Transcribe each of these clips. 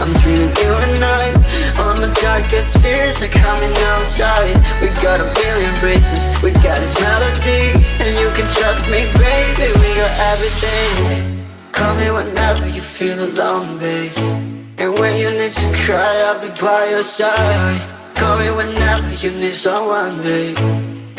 I'm dreaming you and I. All my darkest fears are coming outside. We got a billion races, we got this melody, and you can trust me, baby, we got everything. Call me whenever you feel alone, babe, and when you need to cry, I'll be by your side. Call me whenever you need someone, babe,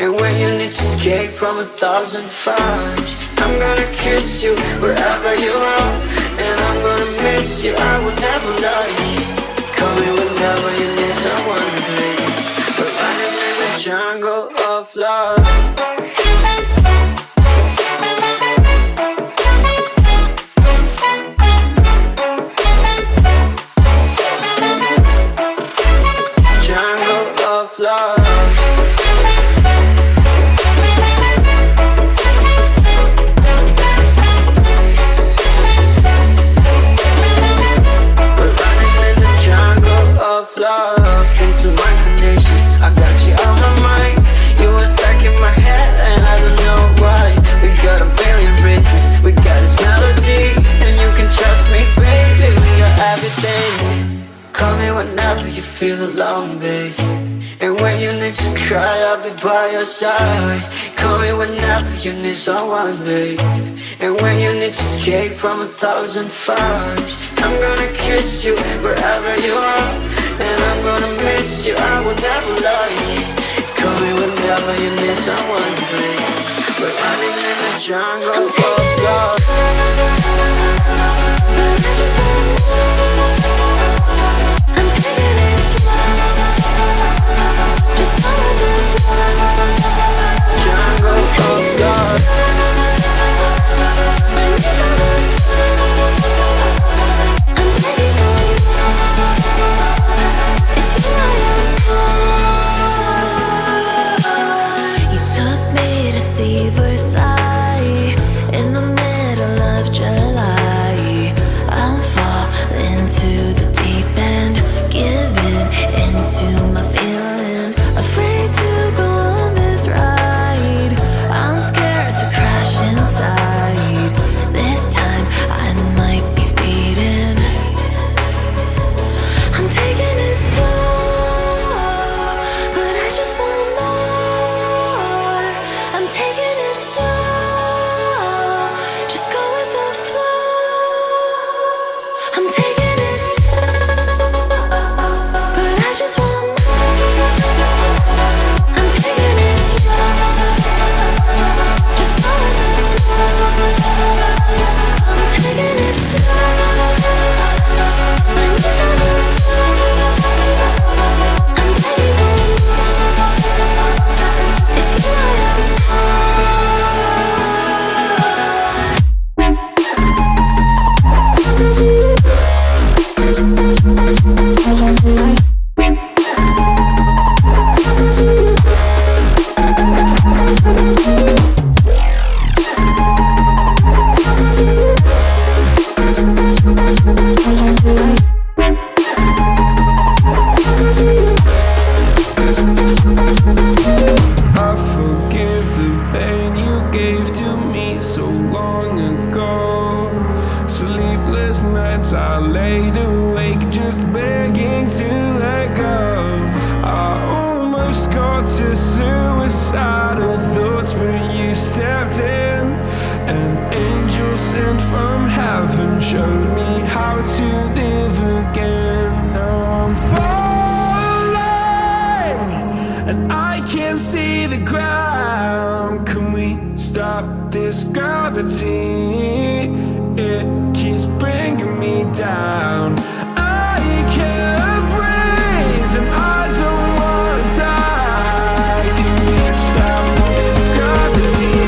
and when you need to escape from 1,000 fires. I'm gonna kiss you wherever you are, and I'm gonna miss you, I will never lie. Call me whenever you need someone, babe. We're running in the jungle of love. Love. We're running in the jungle of love. Listen to my conditions, I got you on my mind. You were stuck in my head and I don't know why. We got a billion races, we got this melody, and you can trust me, baby, we got everything. Call me whenever you feel alone, babe, and when you need to cry, I'll be by your side. Call me whenever you need someone, babe, and when you need to escape from 1,000 fires. I'm gonna kiss you wherever you are, and I'm gonna miss you, I will never lie. Call me whenever you need someone, babe. We're running in the jungle of love. But I just I'm taking it slow. Just follow the flow. Jungle of love. My knees on the floor. I'm begging on you. It's you I adore. You took me to see Versailles in the so long ago. Sleepless nights I laid awake just begging to let go. I almost got to suicidal thoughts, but you stepped in. An angel sent from heaven showed me how to live again. Now I'm falling and I can't see the ground. Can we stop this gravity? It keeps bringing me down. I can't breathe and I don't wanna die. Can we stop this gravity?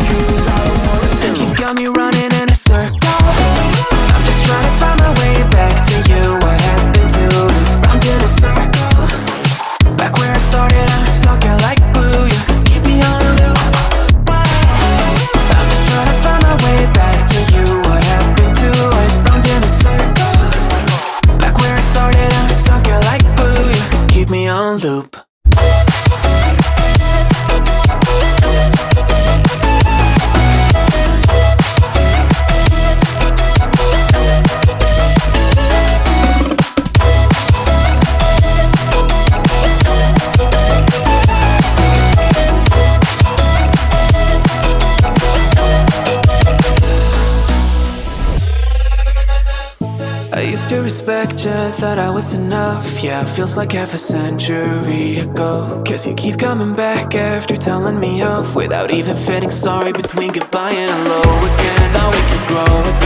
'Cause I don't wanna stop. You got me running in a circle. I'm just trying to find my way back to you. What happened to us? Round in a circle. Back where I started, I'm stuck here like glue. You keep me on a loop. I'm just trying to find my way back to you. What happened to us? Round in a circle. Back where I started, I'm stuck here like glue. You keep me on loop. I used to respect you, thought I was enough. Yeah, it feels like half a century ago. 'Cause you keep coming back after telling me off, without even feeling sorry between goodbye and hello again. Thought we could grow again.